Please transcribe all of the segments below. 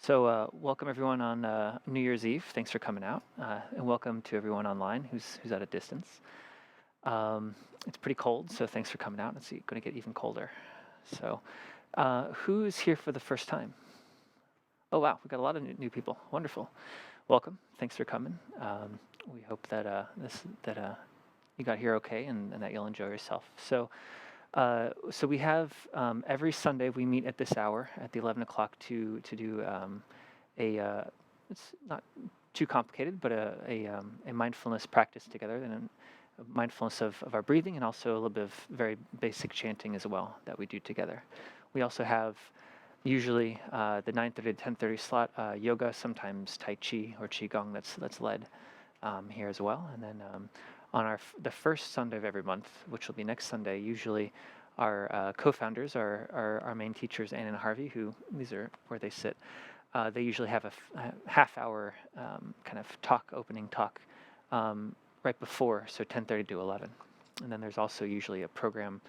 Welcome everyone on New Year's Eve. Thanks for coming out, and welcome to everyone online who's at a distance. It's pretty cold, so thanks for coming out. It's going to get even colder. Who's here for the first time? Oh wow, we've got a lot of new people. Wonderful. Welcome. Thanks for coming. We hope that you got here okay and that you'll enjoy yourself. So we have every Sunday we meet at this hour at the 11 o'clock to do it's not too complicated, but a mindfulness practice together, and a mindfulness of our breathing, and also a little bit of very basic chanting as well that we do together. We also have usually the 9:30 to 10:30 slot yoga, sometimes Tai Chi or Qigong that's led here as well, and then on the first Sunday of every month, which will be next Sunday, usually our co-founders, our main teachers, Ann and Harvey, who these are where they sit. They usually have a half-hour kind of opening talk, right before, so 10:30 to 11. And then there's also usually a program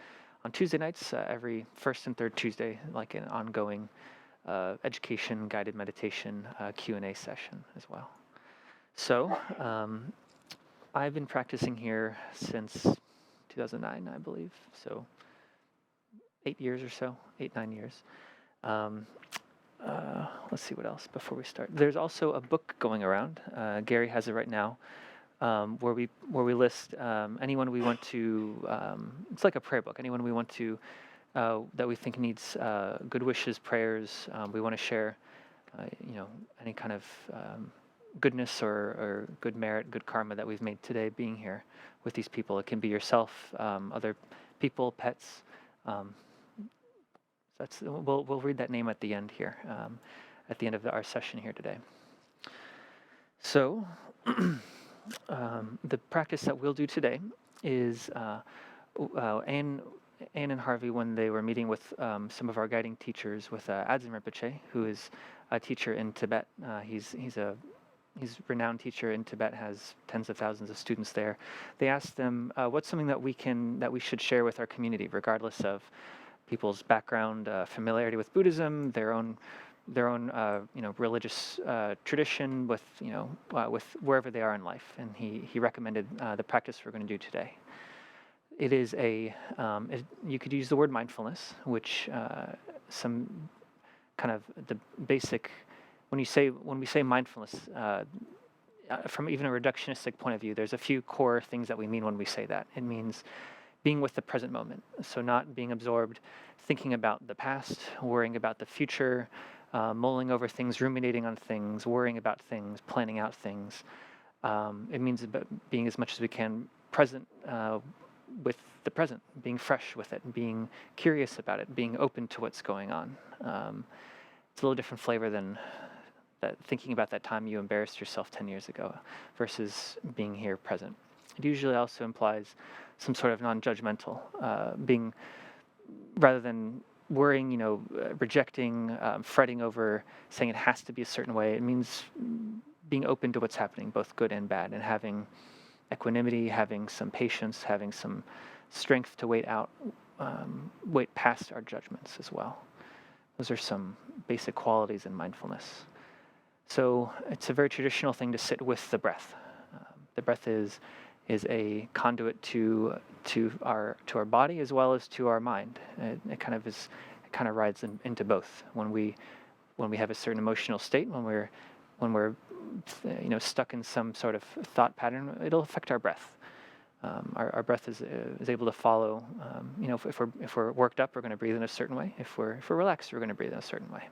on Tuesday nights, every first and third Tuesday, like an ongoing education, guided meditation, Q&A session as well. So I've been practicing here since 2009, I believe, so 8 years or so, 9 years. Let's see what else before we start. There's also a book going around. Gary has it right now, where we list anyone we want to. It's like a prayer book. Anyone we want to that we think needs good wishes, prayers. We want to share, any kind of goodness or good merit, good karma that we've made today being here with these people. It can be yourself, other people, pets. We'll read that name at the end here, at the end of our session here today. So the practice that we'll do today is Anne and Harvey, when they were meeting with some of our guiding teachers, with Adzim Rinpoche, who is a teacher in Tibet. He's a renowned teacher in Tibet, has tens of thousands of students there. They asked them, what's something that we should share with our community, regardless of people's background, familiarity with Buddhism, their own religious tradition, with wherever they are in life. And he recommended the practice we're going to do today. It is you could use the word mindfulness, which some kind of the basic. When we say mindfulness, from even a reductionistic point of view, there's a few core things that we mean when we say that. It means being with the present moment, so not being absorbed, thinking about the past, worrying about the future, mulling over things, ruminating on things, worrying about things, planning out things. It means being as much as we can present with the present, being fresh with it, being curious about it, being open to what's going on. It's a little different flavor than that, thinking about that time you embarrassed yourself 10 years ago versus being here present. It usually also implies some sort of non-judgmental, being, rather than worrying, rejecting, fretting over, saying it has to be a certain way. It means being open to what's happening, both good and bad, and having equanimity, having some patience, having some strength to wait past our judgments as well. Those are some basic qualities in mindfulness. So it's a very traditional thing to sit with the breath. The breath is a conduit to our body as well as to our mind. It kind of rides into both. When we have a certain emotional state, when we're stuck in some sort of thought pattern, it'll affect our breath. Our breath is able to follow. If we're worked up, we're going to breathe in a certain way. If we're relaxed, we're going to breathe in a certain way.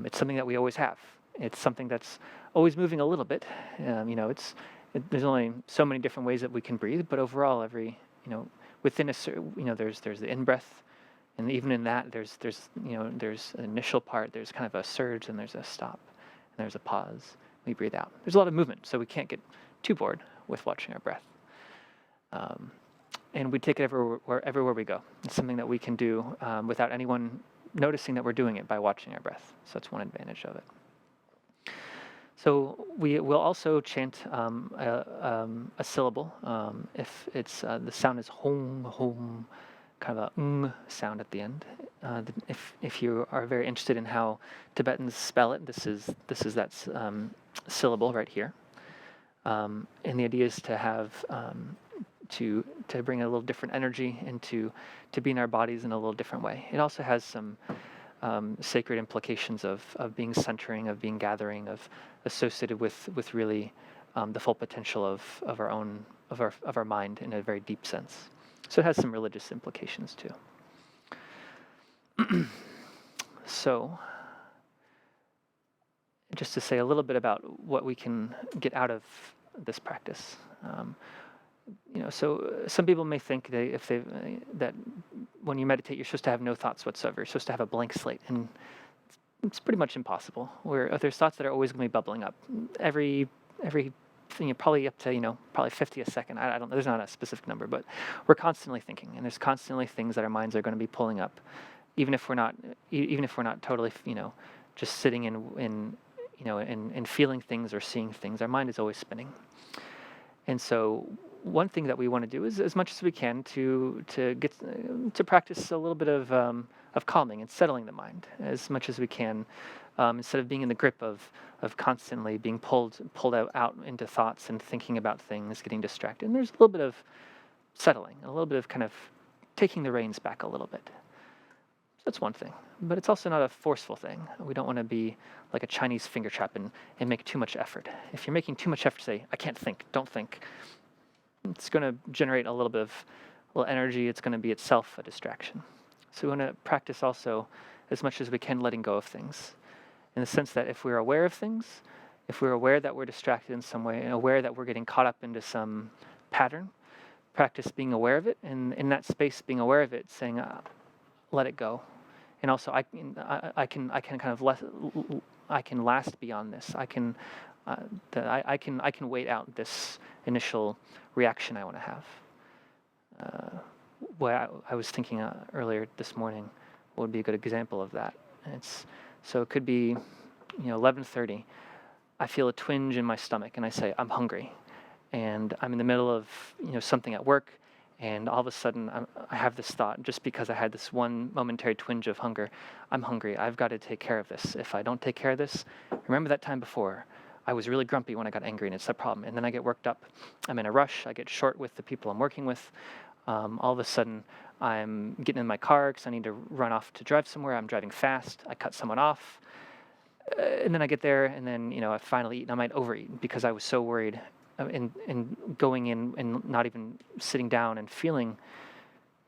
It's something that we always have. It's something that's always moving a little bit. There's only so many different ways that we can breathe, but overall, within there's the in breath, and even in that, there's an initial part. There's kind of a surge, and there's a stop, and there's a pause. We breathe out. There's a lot of movement, so we can't get too bored with watching our breath. And we take it everywhere we go. It's something that we can do without anyone noticing that we're doing it by watching our breath. So that's one advantage of it. So we will also chant a syllable. If it's the sound is hom, hom, kind of a sound at the end. If you are very interested in how Tibetans spell it, this is that syllable right here. And the idea is to have to bring a little different energy and to be in our bodies in a little different way. It also has some sacred implications of being centering, of being gathering, of associated with really the full potential of our mind in a very deep sense. So it has some religious implications too. So, just to say a little bit about what we can get out of this practice. So some people may think that when you meditate, you're supposed to have no thoughts whatsoever. You're supposed to have a blank slate, and it's pretty much impossible. Where there's thoughts that are always going to be bubbling up. Every thing, probably up to probably 50 a second. I don't know. There's not a specific number, but we're constantly thinking, and there's constantly things that our minds are going to be pulling up, even if we're not totally just sitting and feeling things or seeing things. Our mind is always spinning, and so one thing that we want to do is, as much as we can, to get to practice a little bit of calming and settling the mind as much as we can, instead of being in the grip of constantly being pulled out into thoughts and thinking about things, getting distracted. And there's a little bit of settling, a little bit of kind of taking the reins back a little bit. That's one thing, but it's also not a forceful thing. We don't want to be like a Chinese finger trap and make too much effort. If you're making too much effort to say, I can't think, don't think, it's going to generate a little energy. It's going to be itself a distraction. So we want to practice also as much as we can letting go of things, in the sense that if we're aware of things, if we're aware that we're distracted in some way, and aware that we're getting caught up into some pattern, practice being aware of it, and in that space being aware of it, saying, let it go. And also, I can last beyond this. I can wait out this initial reaction I want to have. I was thinking earlier this morning, what would be a good example of that? So it could be, 11:30. I feel a twinge in my stomach, and I say, I'm hungry, and I'm in the middle of something at work. And all of a sudden, I have this thought, just because I had this one momentary twinge of hunger, I'm hungry. I've got to take care of this. If I don't take care of this, remember that time before, I was really grumpy when I got angry, and it's a problem. And then I get worked up. I'm in a rush. I get short with the people I'm working with. All of a sudden, I'm getting in my car because I need to run off to drive somewhere. I'm driving fast. I cut someone off. And then I get there, and then, I finally eat, and I might overeat because I was so worried. And going in and not even sitting down and feeling,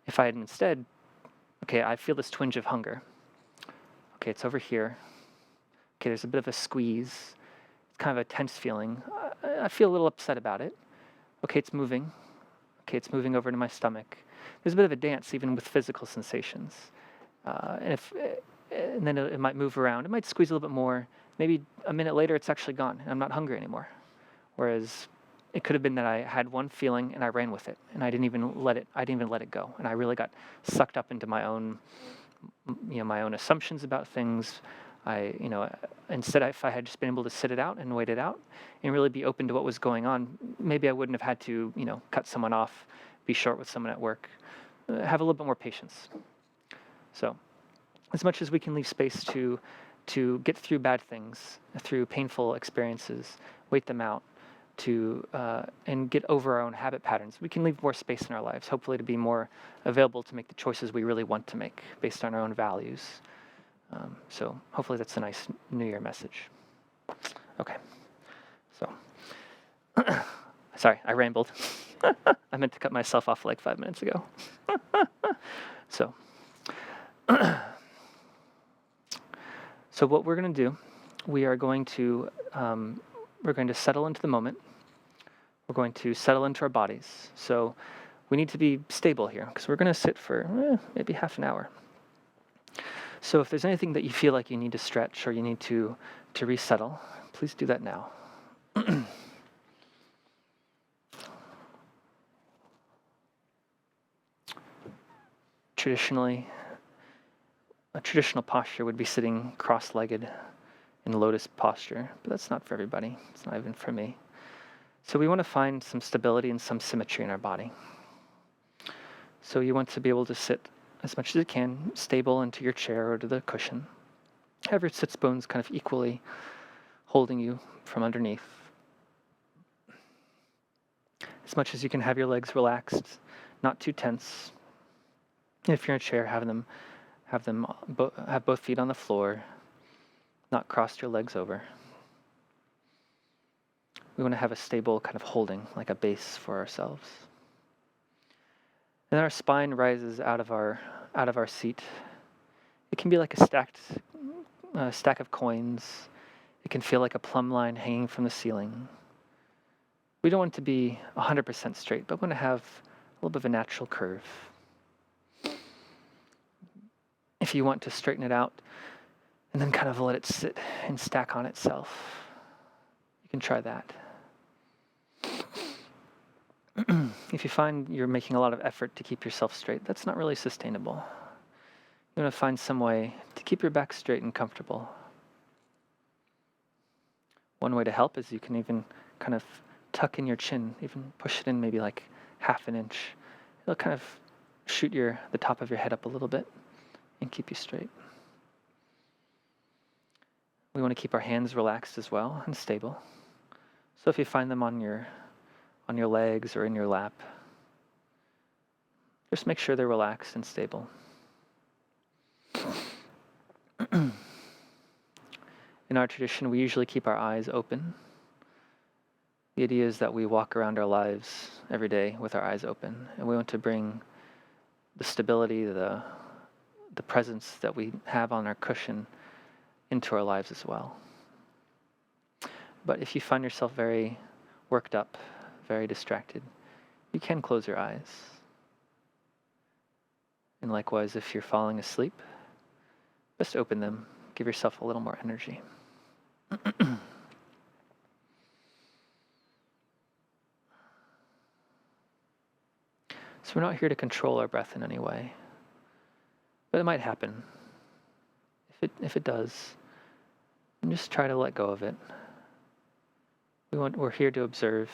if I had instead, okay, I feel this twinge of hunger. Okay, it's over here. Okay, there's a bit of a squeeze. It's kind of a tense feeling. I feel a little upset about it. Okay, it's moving. Okay, it's moving over to my stomach. There's a bit of a dance even with physical sensations. And then it might move around. It might squeeze a little bit more. Maybe a minute later, it's actually gone. And I'm not hungry anymore. Whereas it could have been that I had one feeling and I ran with it, and I didn't even let it go. And I really got sucked up into my own assumptions about things. Instead, if I had just been able to sit it out and wait it out and really be open to what was going on, maybe I wouldn't have had to, cut someone off, be short with someone at work, have a little bit more patience. So as much as we can leave space to get through bad things, through painful experiences, wait them out, and get over our own habit patterns, we can leave more space in our lives, hopefully to be more available to make the choices we really want to make based on our own values. So hopefully that's a nice New Year message. Okay, so sorry, I rambled. I meant to cut myself off like 5 minutes ago. So what we're going to do, we're going to settle into the moment. We're going to settle into our bodies. So we need to be stable here because we're going to sit for maybe half an hour. So if there's anything that you feel like you need to stretch or you need to resettle, please do that now. Traditionally, a traditional posture would be sitting cross-legged in lotus posture, but that's not for everybody. It's not even for me. So we want to find some stability and some symmetry in our body. So you want to be able to sit as much as you can, stable into your chair or to the cushion. Have your sits bones kind of equally holding you from underneath. As much as you can, have your legs relaxed, not too tense. If you're in a chair, have both feet on the floor, not cross your legs over. We want to have a stable kind of holding, like a base for ourselves. And our spine rises out of our seat. It can be like a stack of coins. It can feel like a plumb line hanging from the ceiling. We don't want it to be 100% straight, but we want to have a little bit of a natural curve. If you want to straighten it out and then kind of let it sit and stack on itself, you can try that. If you find you're making a lot of effort to keep yourself straight, that's not really sustainable. You want to find some way to keep your back straight and comfortable. One way to help is you can even kind of tuck in your chin, even push it in maybe like half an inch. It'll kind of shoot the top of your head up a little bit and keep you straight. We want to keep our hands relaxed as well and stable. So if you find them on your legs or in your lap, just make sure they're relaxed and stable. In our tradition, we usually keep our eyes open. The idea is that we walk around our lives every day with our eyes open, and we want to bring the stability, the presence that we have on our cushion into our lives as well. But if you find yourself very worked up, very distracted, you can close your eyes. And likewise, if you're falling asleep, just open them. Give yourself a little more energy. So we're not here to control our breath in any way, but it might happen. If it does, then just try to let go of it. We're here to observe,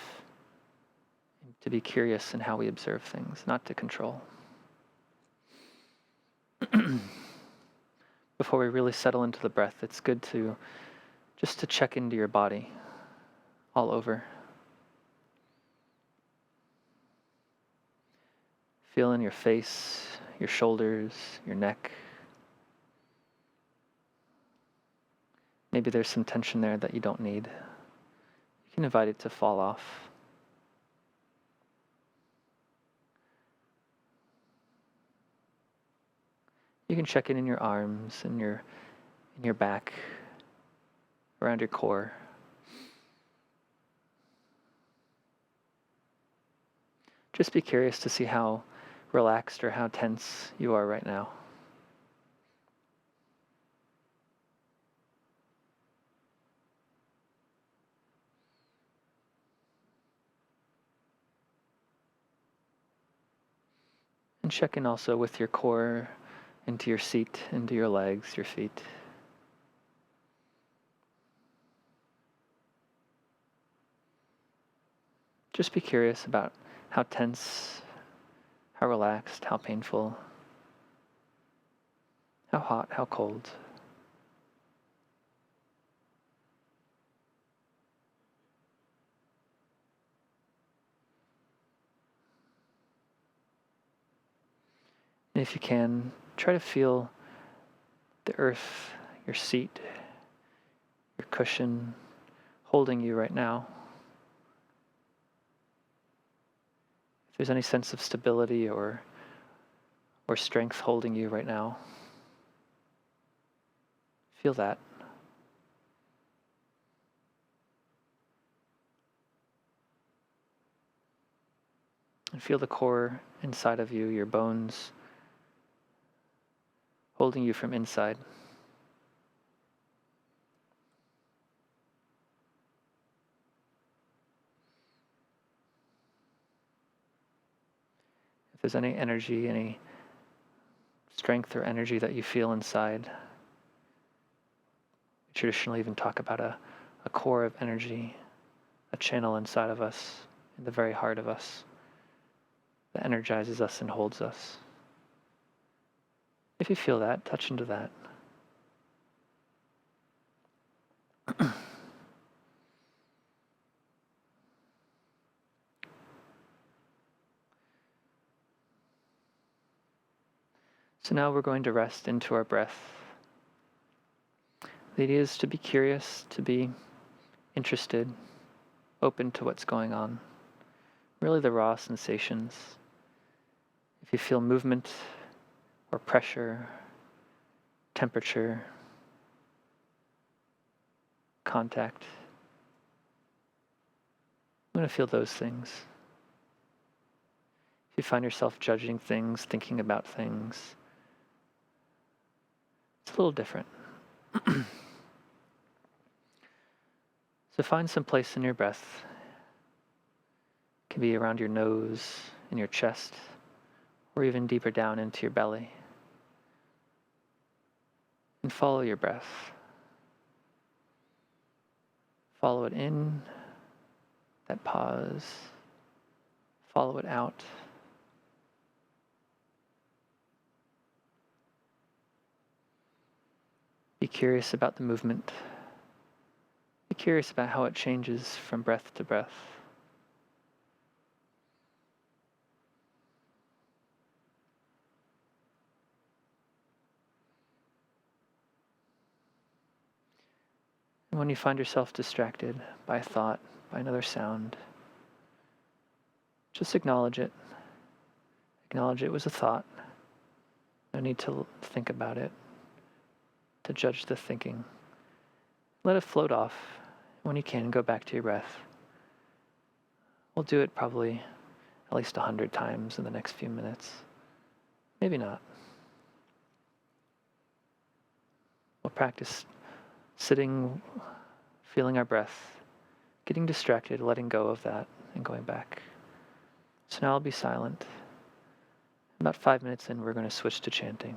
to be curious in how we observe things, not to control. Before we really settle into the breath, it's good to check into your body all over. Feel in your face, your shoulders, your neck. Maybe there's some tension there that you don't need. You can invite it to fall off. You can check in your arms, in your back, around your core. Just be curious to see how relaxed or how tense you are right now. And check in also with your core, into your seat, into your legs, your feet. Just be curious about how tense, how relaxed, how painful, how hot, how cold. And if you can, try to feel the earth, your seat, your cushion holding you right now. If there's any sense of stability or strength holding you right now, feel that. And feel the core inside of you, your bones, holding you from inside. If there's any energy, any strength or energy that you feel inside, we traditionally even talk about a core of energy, a channel inside of us, in the very heart of us. that energizes us and holds us. If you feel that, touch into that. So now we're going to rest into our breath. The idea is to be curious, to be interested, open to what's going on. Really the raw sensations. If you feel movement or pressure, temperature, contact, I'm going to feel those things. If you find yourself judging things, thinking about things, it's a little different. So find some place in your breath. It can be around your nose, in your chest, or even deeper down into your belly. And follow your breath. Follow it in, that pause. Follow it out. Be curious about the movement. Be curious about how it changes from breath to breath. And when you find yourself distracted by a thought, by another sound, just acknowledge it. Acknowledge it was a thought. No need to think about it, to judge the thinking. Let it float off. When you can, go back to your breath. We'll do it probably at least 100 times in the next few minutes. Maybe not. We'll practice sitting, feeling our breath, getting distracted, letting go of that, and going back. So now I'll be silent. About 5 minutes in, we're going to switch to chanting.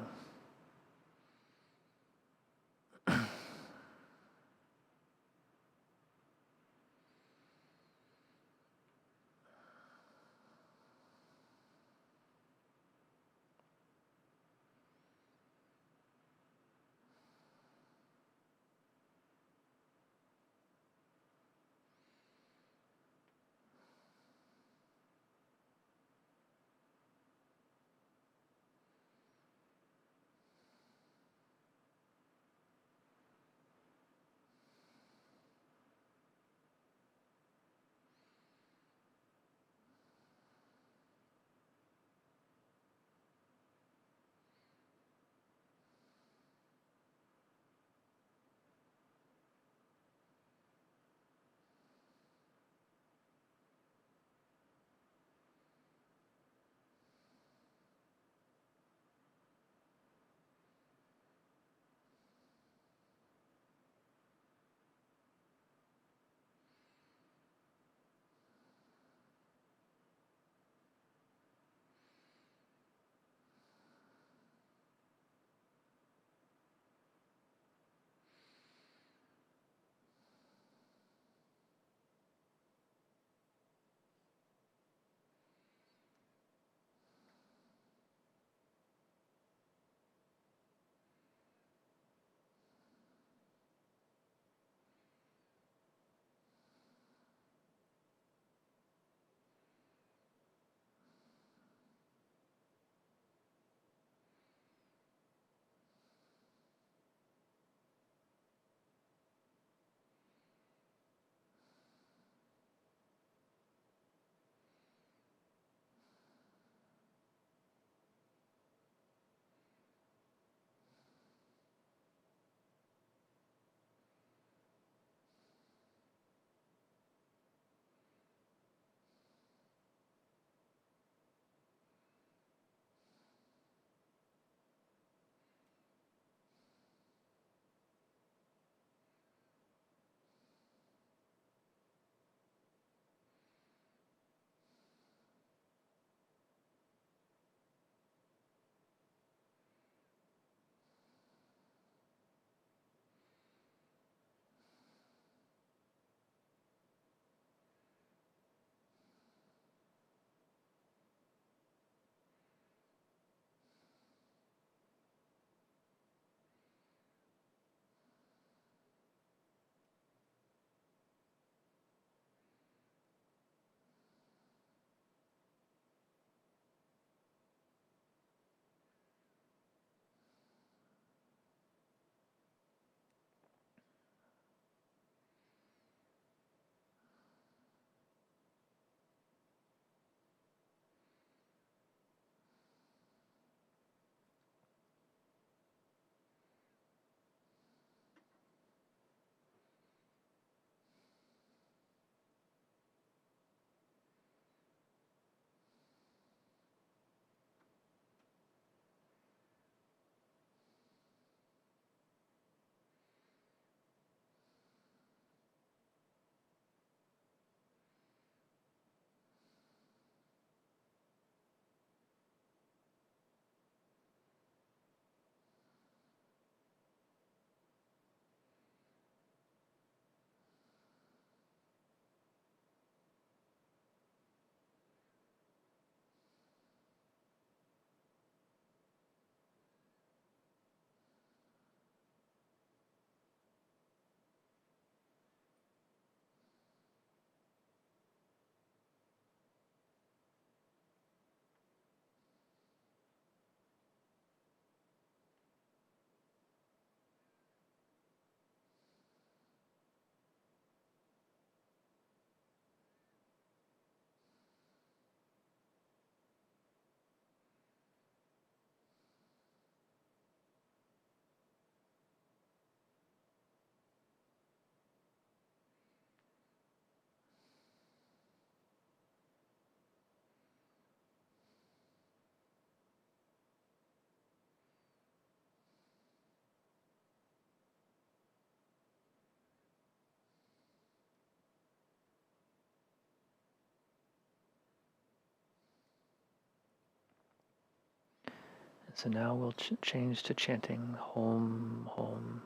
So now we'll change to chanting Hom, Hom.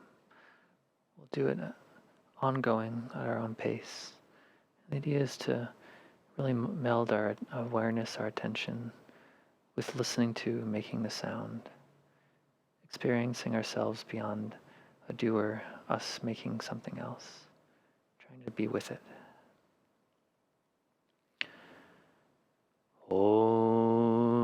We'll do it ongoing at our own pace. The idea is to really meld our awareness, our attention, with listening to making the sound, experiencing ourselves beyond a doer, us making something else, trying to be with it. Om,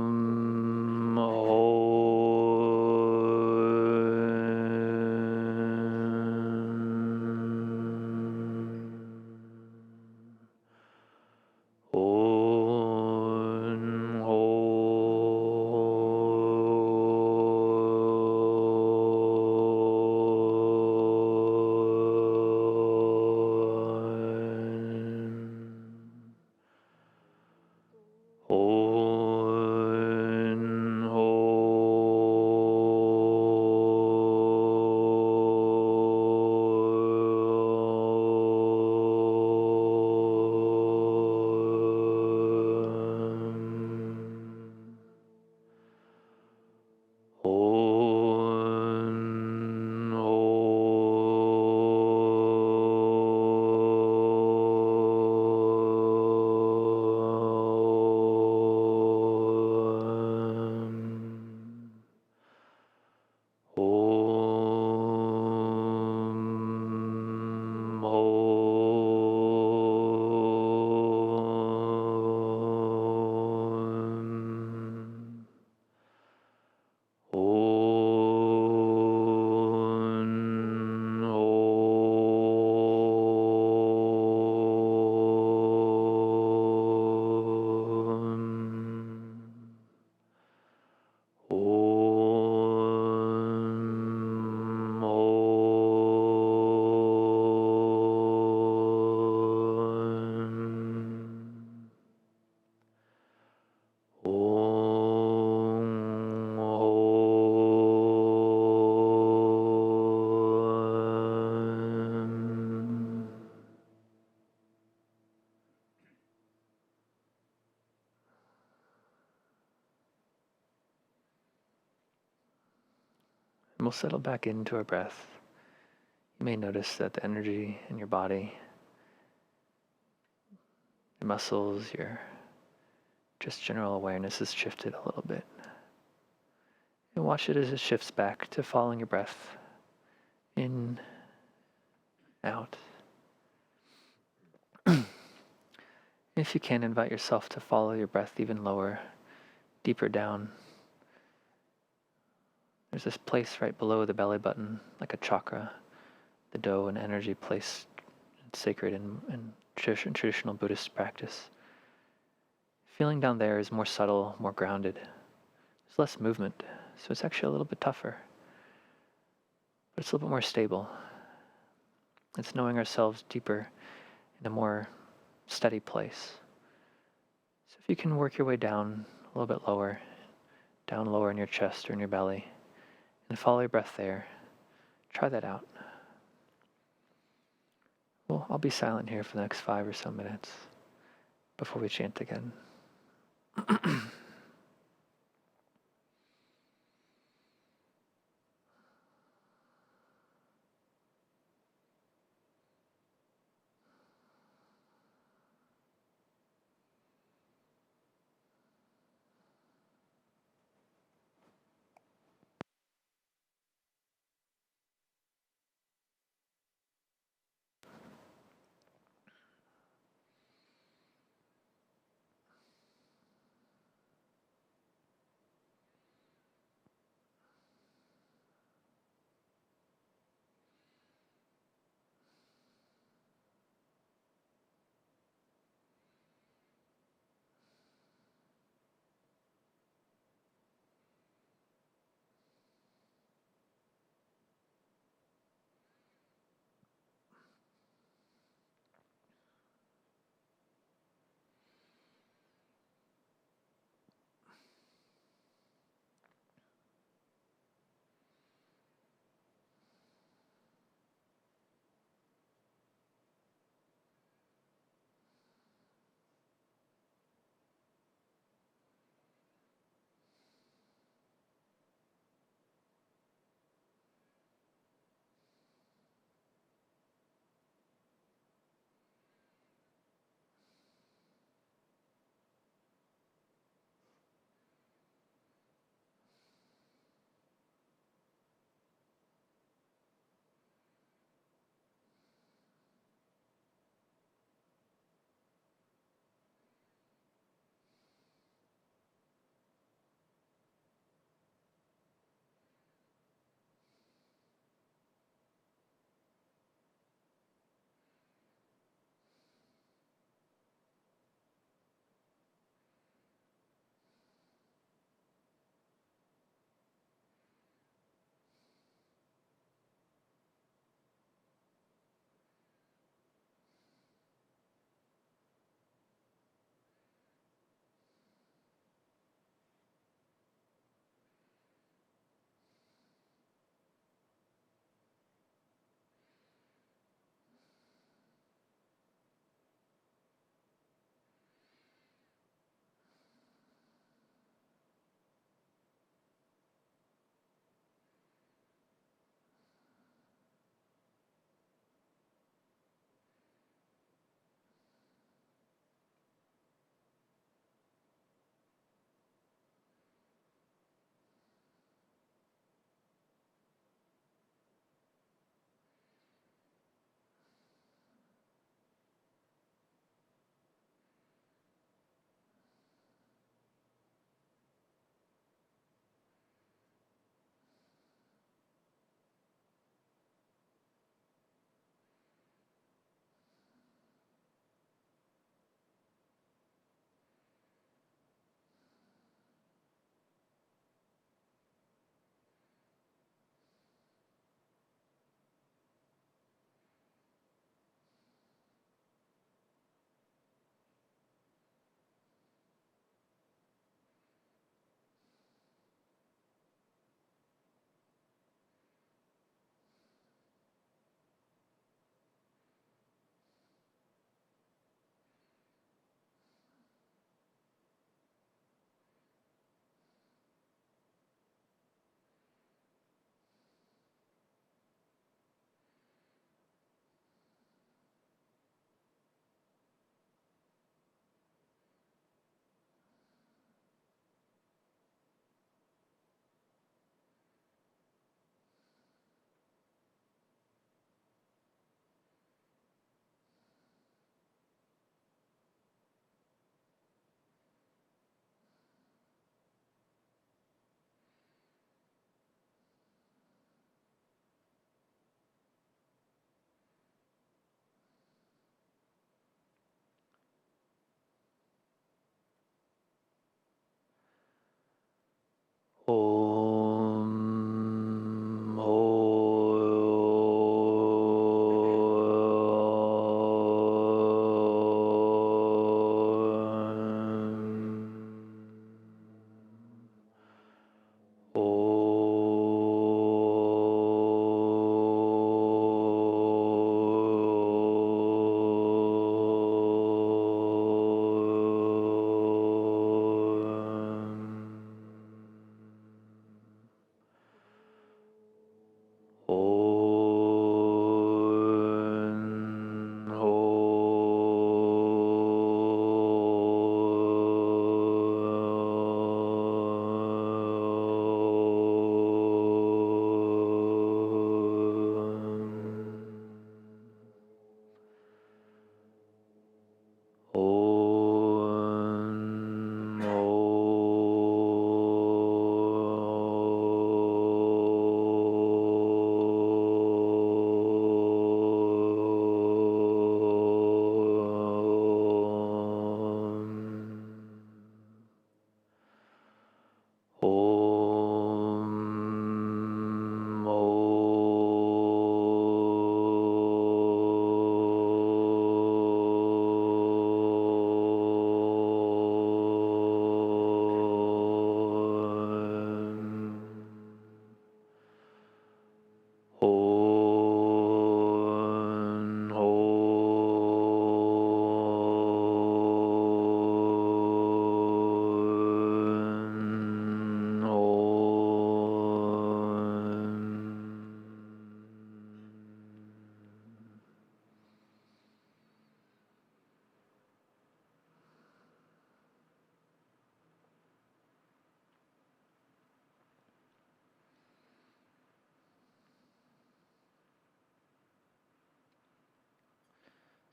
And we'll settle back into our breath. You may notice that the energy in your body, your muscles, your just general awareness has shifted a little bit. And watch it as it shifts back to following your breath in, out. If you can, invite yourself to follow your breath even lower, deeper down. There's this place right below the belly button, like a chakra, the do, an energy place sacred in traditional Buddhist practice. Feeling down there is more subtle, more grounded. There's less movement, so it's actually a little bit tougher. But it's a little bit more stable. It's knowing ourselves deeper in a more steady place. So if you can work your way down a little bit lower, down lower in your chest or in your belly, and follow your breath there, try that out. Well, I'll be silent here for the next 5 or so minutes before we chant again.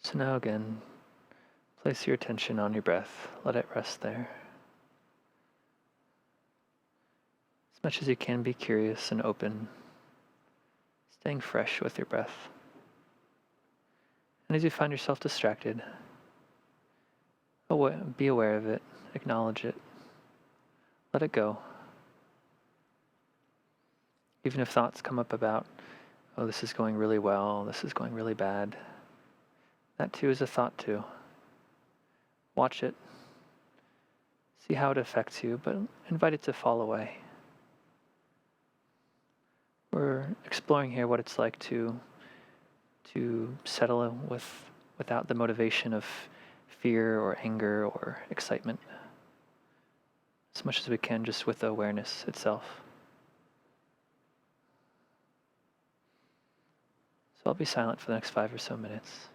So now again, place your attention on your breath. Let it rest there. As much as you can, be curious and open, staying fresh with your breath. And as you find yourself distracted, be aware of it, acknowledge it, let it go. Even if thoughts come up about, oh, this is going really well, this is going really bad, that too is a thought too. Watch it, see how it affects you, but invite it to fall away. We're exploring here what it's like to settle without the motivation of fear or anger or excitement, as much as we can, just with the awareness itself. So I'll be silent for the next 5 or so minutes.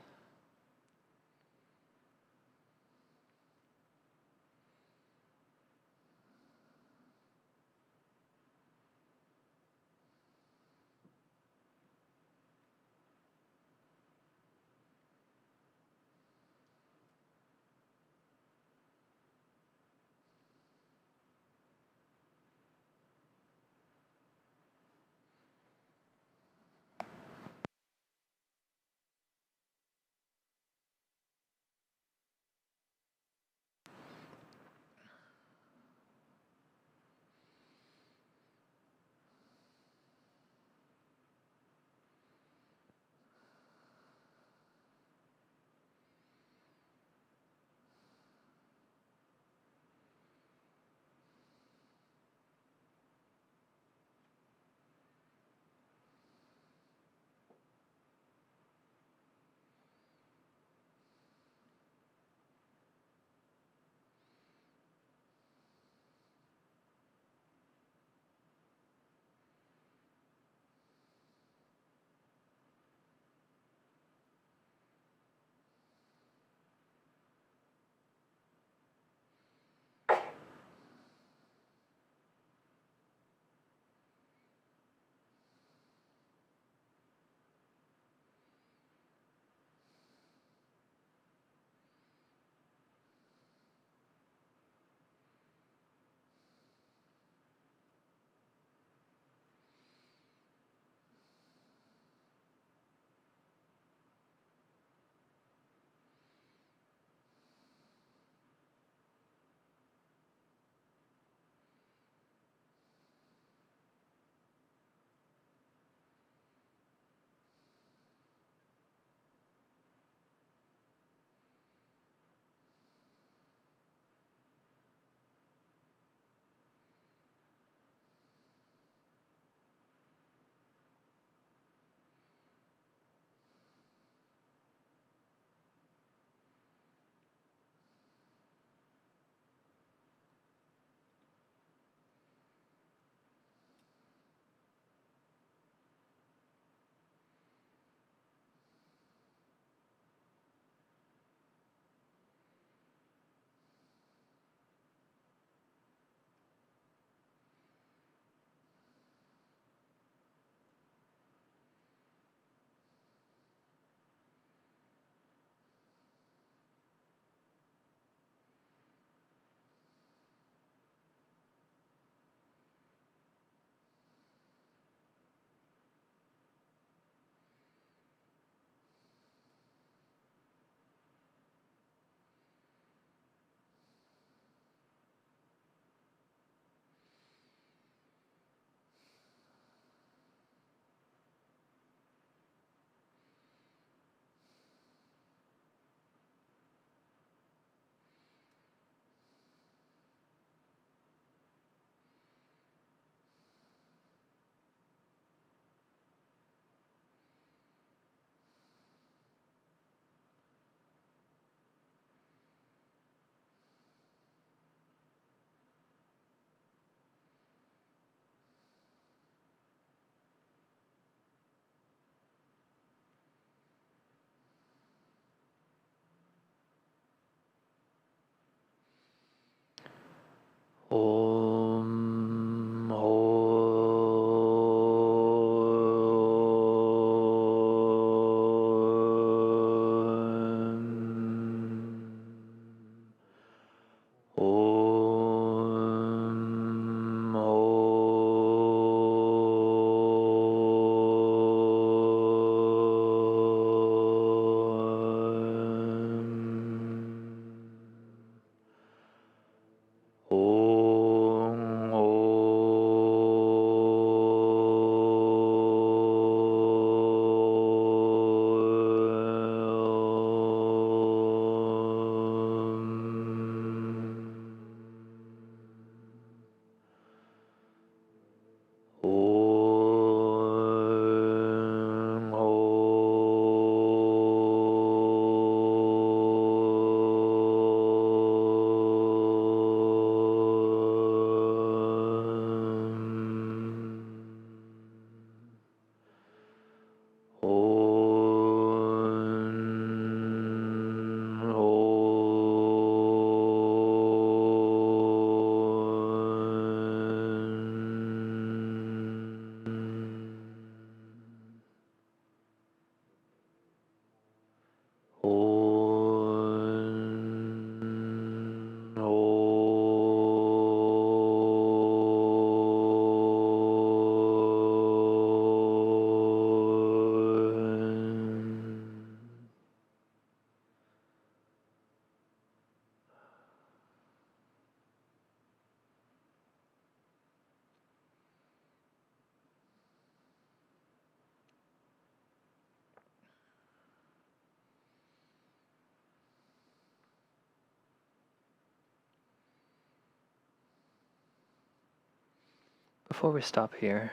Before we stop here,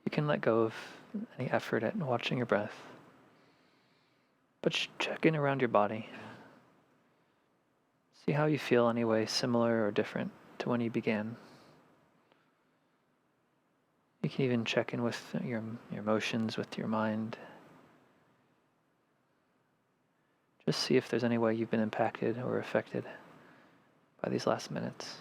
you can let go of any effort at watching your breath, but check in around your body. See how you feel any way similar or different to when you began. You can even check in with your emotions, with your mind. Just see if there's any way you've been impacted or affected by these last minutes.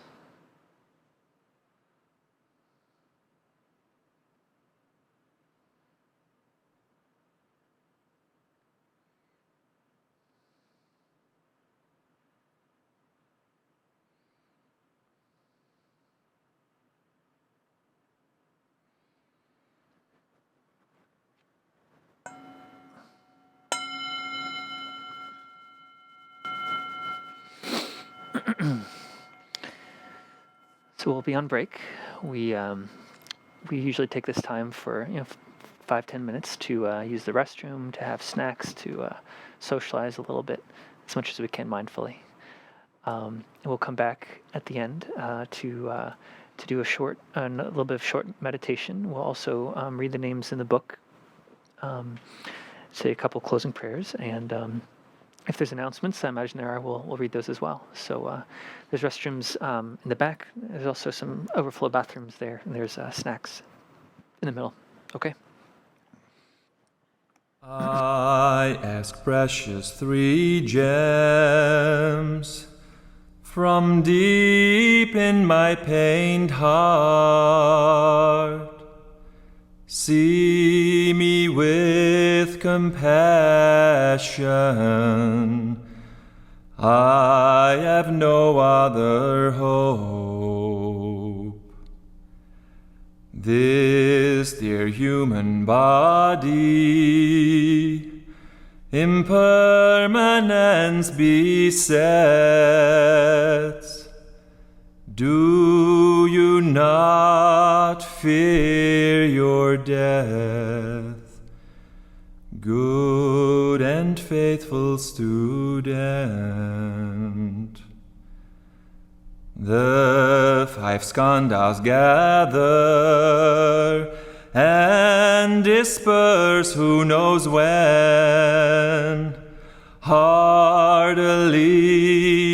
So we'll be on break. We usually take this time for 5-10 minutes to use the restroom, to have snacks, to socialize a little bit, as much as we can mindfully. We'll come back at the end to do a little bit of short meditation. We'll also read the names in the book, say a couple closing prayers, and if there's announcements, I imagine there are, we'll read those as well. So there's restrooms in the back. There's also some overflow bathrooms there, and there's snacks in the middle. Okay? I ask precious 3 gems from deep in my pained heart. See me with compassion. I have no other hope. This dear human body, impermanence besets. Do you not fear your death, good and faithful student? The 5 skandhas gather and disperse who knows when. Heartily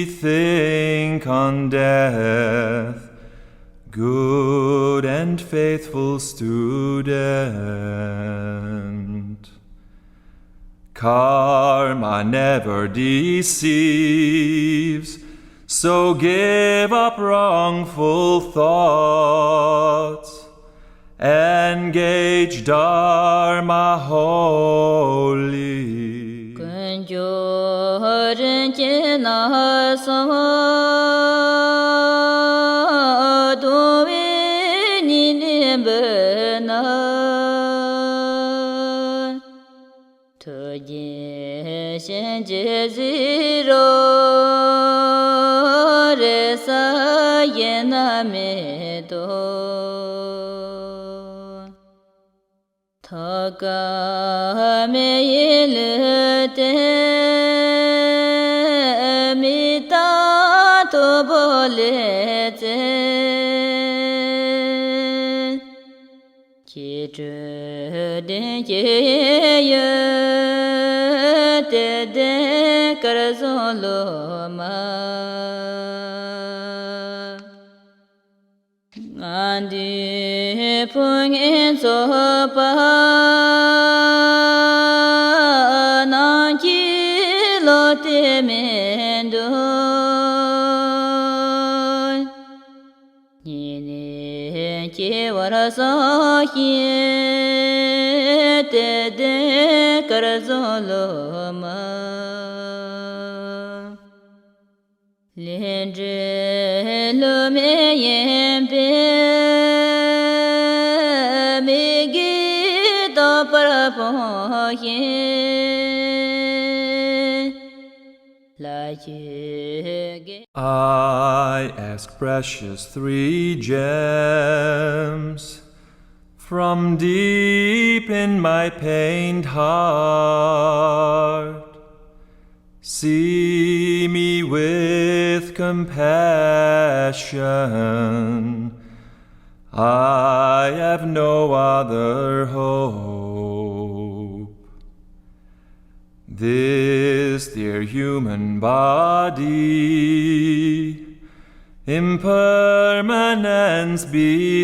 think on death, good and faithful student. Karma never deceives, so give up wrongful thoughts. Engage Dharma wholly. I ask precious 3 gems from deep in my pained heart. See me with compassion. I have no other hope. This dear human body impermanence besets.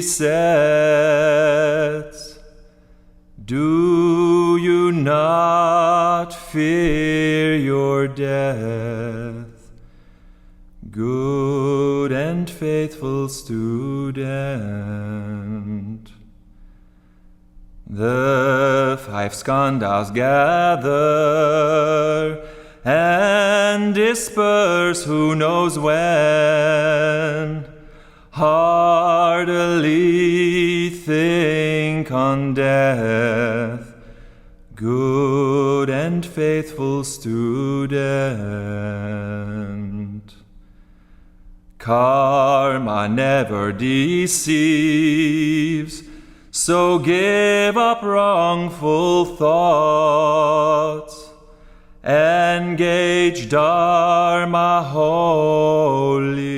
Do you not fear your death, good and faithful student? The five skandhas gather and disperse who knows when. Heartily think on death, good and faithful student. Karma never deceives, so give up wrongful thoughts. Engage Dharma wholly.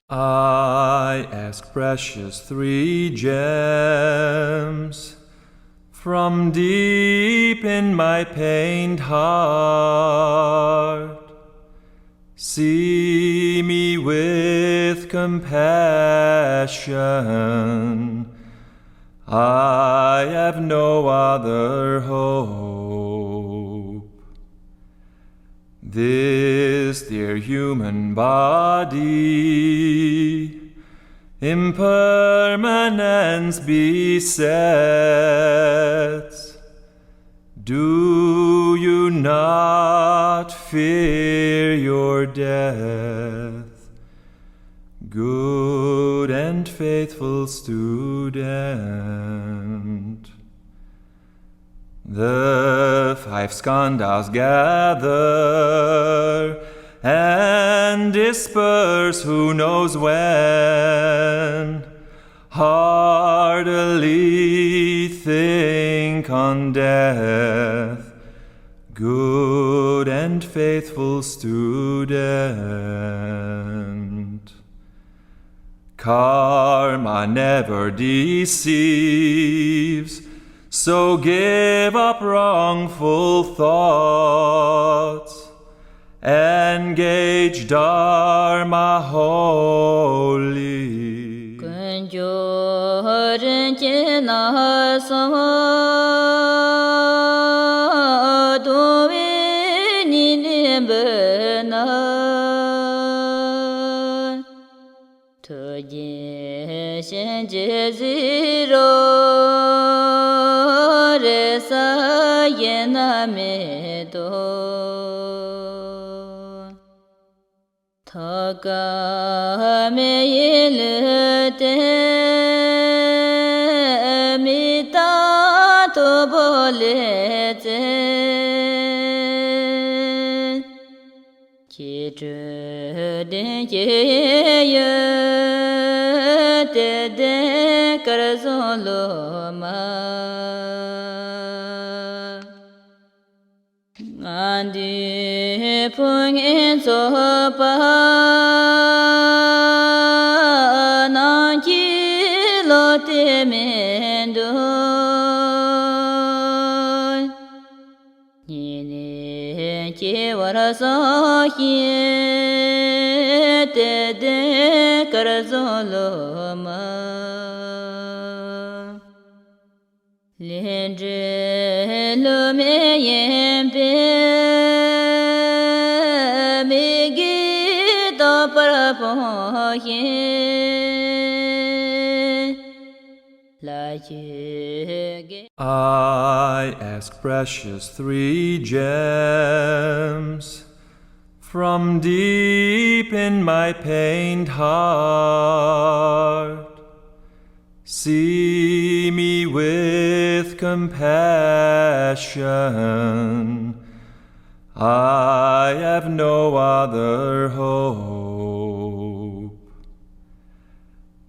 I ask precious three gems from deep in my pained heart. See me with compassion. I have no other hope. This dear human body impermanence besets. Do you not fear your death, good and faithful student? The five skandhas gather and disperse who knows when. Heartily think on death, good and faithful student. Karma never deceives, so give up wrongful thoughts. Engage Dharma wholly. den ye ye de karzon lo ma andi pung en so pa na ki lo te men do ni ne ke war so hi de karzon lo ma Lendre lo me yempe me gita para la ye I ask precious three gems from deep in my pained heart. See me with compassion. I have no other hope.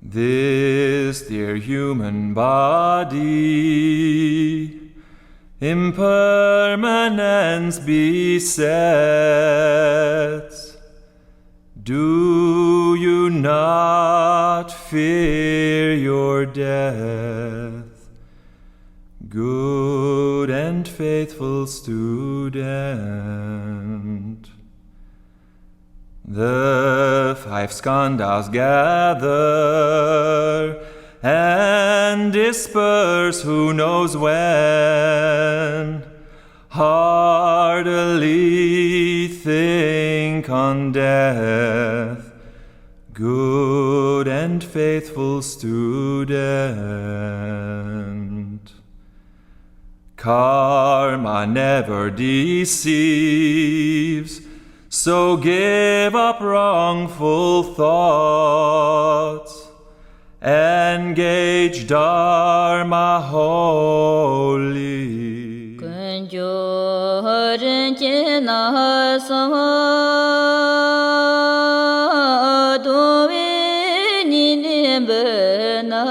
This dear human body, impermanence besets. Do you not fear your death, good and faithful student? The five skandhas gather and disperse who knows when. Heartily think on death, good and faithful student. Karma never deceives, so give up wrongful thoughts. Engage Dharma wholly. Kunjoren chena sama dowe ninebena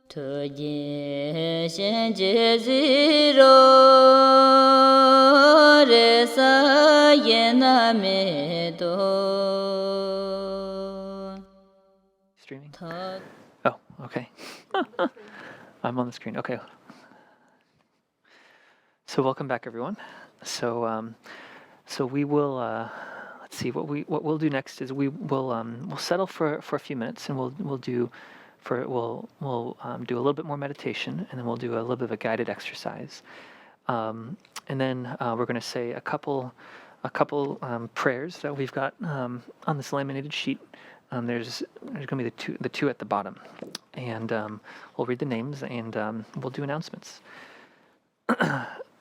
toje shenje ziro resa yena medo Streaming? Oh, okay. I'm on the screen. Okay. So welcome back, everyone. So we will let's see what we'll do next is we'll settle for a few minutes and we'll do do a little bit more meditation and then we'll do a little bit of a guided exercise, and then we're going to say a couple prayers that we've got on this laminated sheet. There's going to be the two at the bottom, and we'll read the names and we'll do announcements.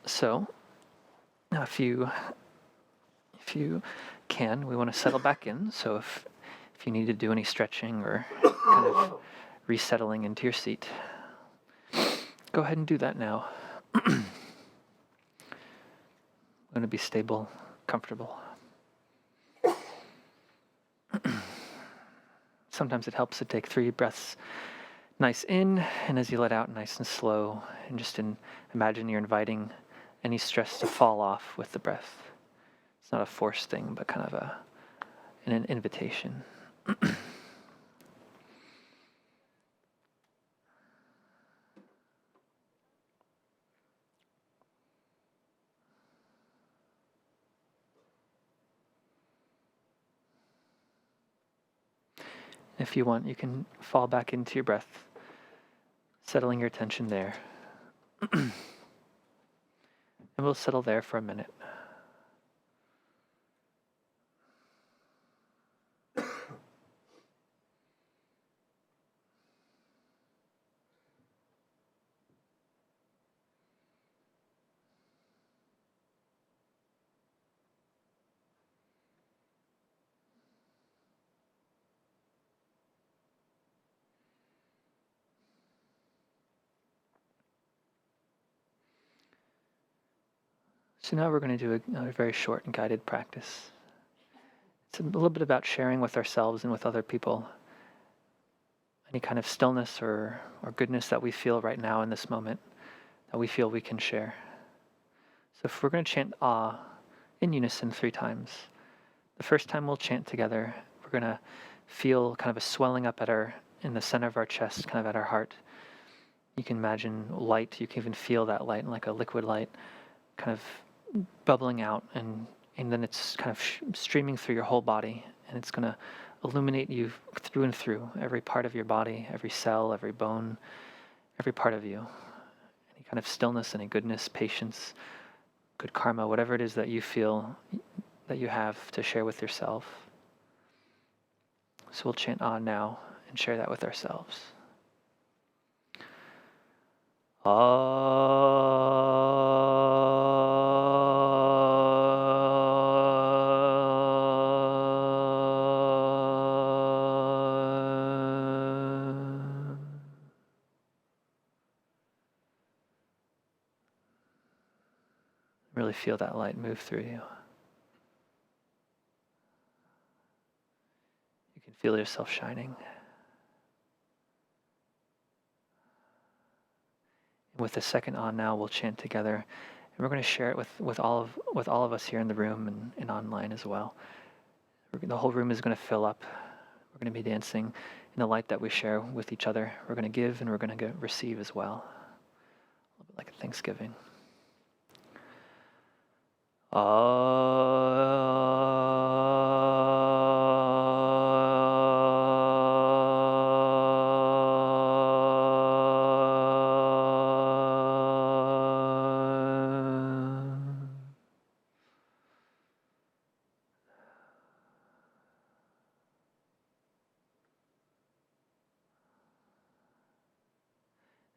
So, if you can, we want to settle back in. So if you need to do any stretching or kind of resettling into your seat, go ahead and do that now. Want to be stable, comfortable. Sometimes it helps to take 3 breaths nice in, and as you let out, nice and slow, and just imagine you're inviting any stress to fall off with the breath. It's not a forced thing, but kind of an invitation. If you want, you can fall back into your breath, settling your attention there. And we'll settle there for a minute. So now we're going to do a very short and guided practice. It's a little bit about sharing with ourselves and with other people any kind of stillness or goodness that we feel right now in this moment that we feel we can share. So if we're going to chant Ah in unison 3 times, the first time we'll chant together, we're going to feel kind of a swelling up in the center of our chest, kind of at our heart. You can imagine light, you can even feel that light, like a liquid light, kind of bubbling out, and then it's kind of streaming through your whole body, and it's going to illuminate you through and through, every part of your body, every cell, every bone, every part of you. Any kind of stillness, any goodness, patience, good karma, whatever it is that you feel that you have to share with yourself. So we'll chant Ah now and share that with ourselves. Really feel that light move through you. You can feel yourself shining. And with the second On now, we'll chant together, and we're going to share it with all of us here in the room and online as well. The whole room is going to fill up. We're going to be dancing in the light that we share with each other. We're going to give and we're going to receive as well. A little bit like a Thanksgiving.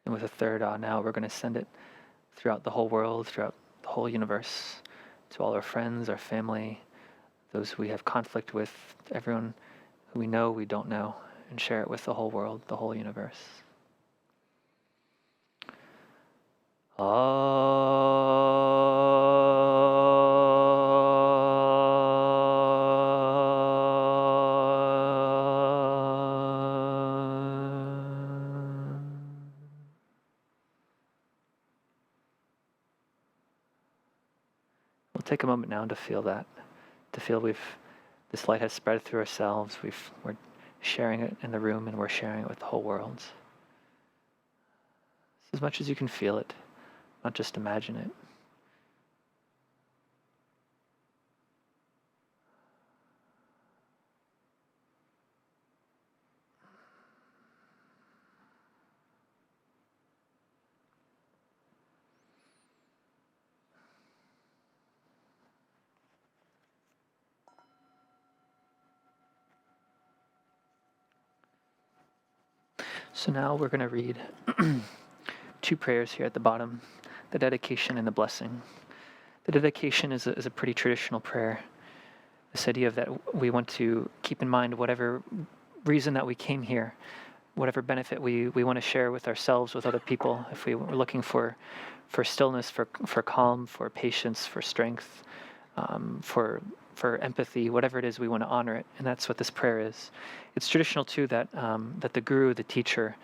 And with a third Ah now, we're going to send it throughout the whole world, throughout the whole universe, to all our friends, our family, those we have conflict with, everyone who we know, we don't know, and share it with the whole world, the whole universe. We'll take a moment now to feel that, to feel this light has spread through ourselves. We're sharing it in the room, and we're sharing it with the whole world. As much as you can feel it, not just imagine it. So now we're going to read 2 prayers here at the bottom, the dedication and the blessing. The dedication is a pretty traditional prayer. This idea of that we want to keep in mind whatever reason that we came here, whatever benefit we want to share with ourselves, with other people. If we were looking for stillness, for calm, for patience, for strength, for empathy, whatever it is, we want to honor it. And that's what this prayer is. It's traditional too that the guru, the teacher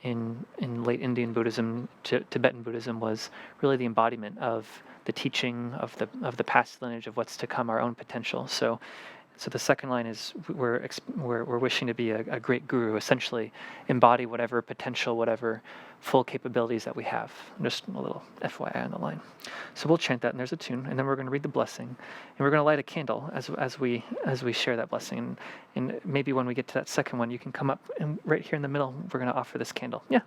in late Indian Buddhism, Tibetan Buddhism, was really the embodiment of the teaching of the past lineage of what's to come, our own potential. So the second line is we're wishing to be a great guru, essentially embody whatever potential, whatever full capabilities that we have. Just a little FYI on the line. So we'll chant that, and there's a tune, and then we're going to read the blessing, and we're going to light a candle as we share that blessing. And maybe when we get to that second one, you can come up, and right here in the middle, we're going to offer this candle. Yeah,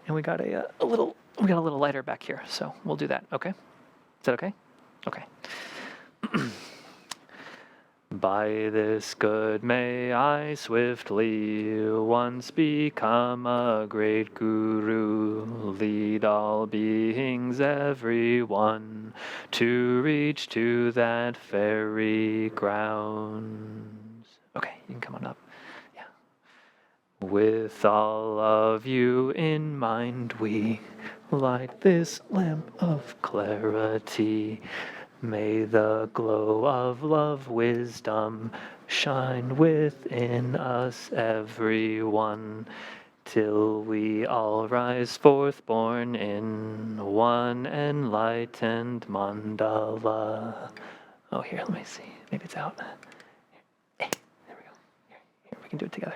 and we got a little lighter back here, so we'll do that. Okay, is that okay? Okay. By this good may I swiftly once become a great guru, lead all beings, everyone, to reach to that fairy ground. Okay, you can come on up. Yeah. With all of you in mind, we light this lamp of clarity, May the glow of love, wisdom shine within us, everyone, till we all rise forth born in one enlightened mandala. Oh, here, let me see. Maybe it's out. Hey, there we go. Here, we can do it together.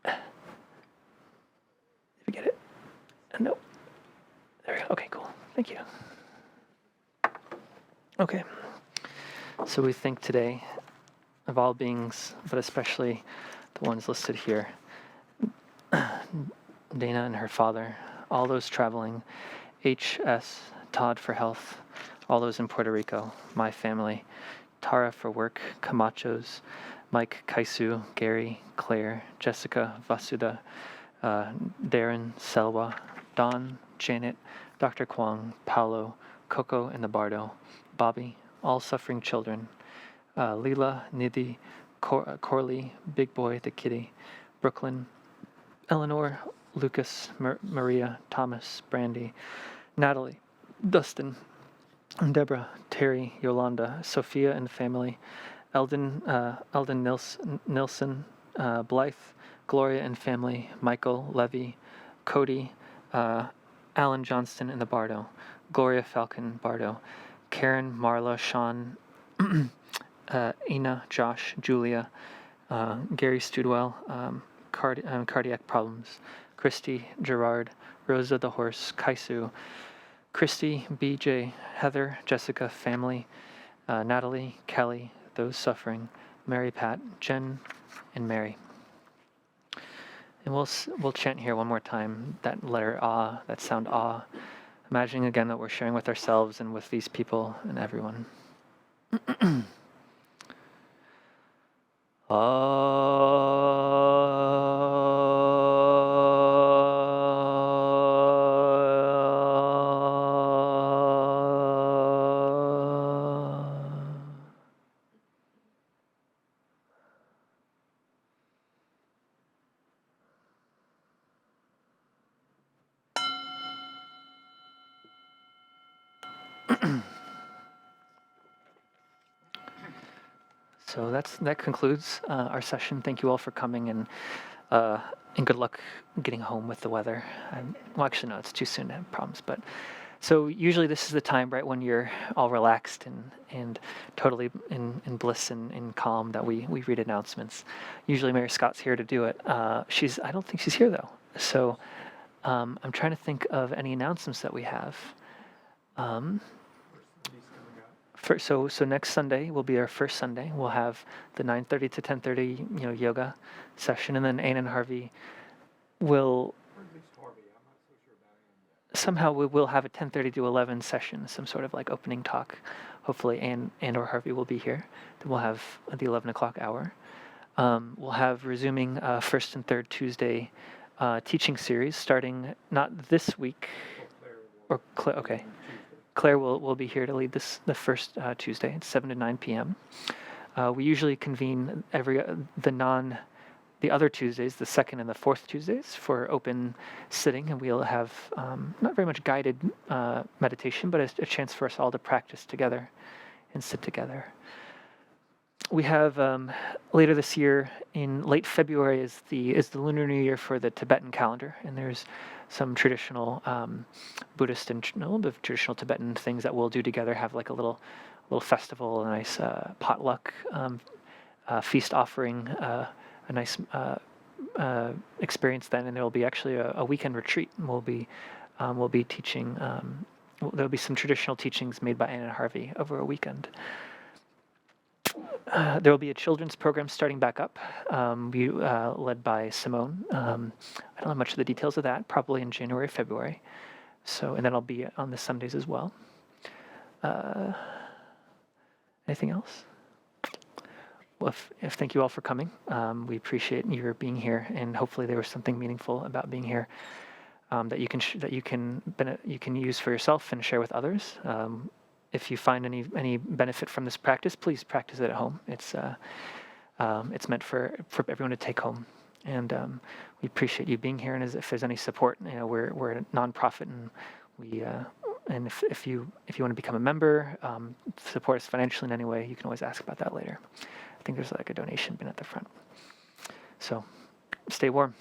Did we get it? No. There we go. Okay, cool. Thank you. Okay. So we think today of all beings, but especially the ones listed here. Dana and her father, all those traveling, HS, Todd for health, all those in Puerto Rico, my family, Tara for work, Camachos, Mike, Kaisu, Gary, Claire, Jessica, Vasuda, Darren, Selwa, Don, Janet, Dr. Kwong, Paolo, Coco and the Bardo, Bobby, all suffering children, Leela, Nidhi, Corley, Big Boy, the kitty, Brooklyn, Eleanor, Lucas, Maria, Thomas, Brandy, Natalie, Dustin, Deborah, Terry, Yolanda, Sophia and family, Eldon Nilsson, Blythe, Gloria and family, Michael, Levy, Cody, Alan Johnston and the Bardo, Gloria Falcon, Bardo, Karen, Marla, Sean, Ina, Josh, Julia, Gary Studwell, cardiac problems, Christy, Gerard, Rosa the horse, Kaisu, Christy, BJ, Heather, Jessica, family, Natalie, Kelly, those suffering, Mary Pat, Jen, and Mary. And we'll chant here one more time that letter ah, that sound ah, imagining again that we're sharing with ourselves and with these people and everyone. So that concludes our session. Thank you all for coming, and good luck getting home with the weather. Well, actually, no, it's too soon to have problems. But so usually this is the time, right, when you're all relaxed and totally in bliss and in calm that we read announcements. Usually Mary Scott's here to do it. I don't think she's here though. So I'm trying to think of any announcements that we have. So next Sunday will be our first Sunday. We'll have the 9:30 to 10:30 yoga session, and then Anne and Harvey will somehow we will have a 10:30 to 11 session, some sort of like opening talk. Hopefully Anne or Harvey will be here. Then we'll have the 11 o'clock hour. We'll have resuming first and third Tuesday teaching series starting not this week or okay. Claire will be here to lead the first Tuesday. It's 7 to 9 p.m. We usually convene the other Tuesdays, the second and the fourth Tuesdays, for open sitting, and we'll have not very much guided meditation, but a chance for us all to practice together and sit together. We have later this year, in late February, is the Lunar New Year for the Tibetan calendar, and there's some traditional Buddhist and a little bit of traditional Tibetan things that we'll do together. Have like a little festival, a nice potluck feast offering, a nice experience then, and there will be actually a weekend retreat. And we'll be teaching. There'll be some traditional teachings made by Anne and Harvey over a weekend. There will be a children's program starting back up, led by Simone. I don't know much of the details of that, probably in January, February. So, and then I'll be on the Sundays as well. Anything else? Well, thank you all for coming. We appreciate your being here, and hopefully there was something meaningful about being here that you can use for yourself and share with others. If you find any benefit from this practice, please practice it at home. It's meant for everyone to take home, and we appreciate you being here. And if there's any support, we're a nonprofit, and we And if you want to become a member, support us financially in any way, you can always ask about that later. I think there's like a donation bin at the front. So stay warm.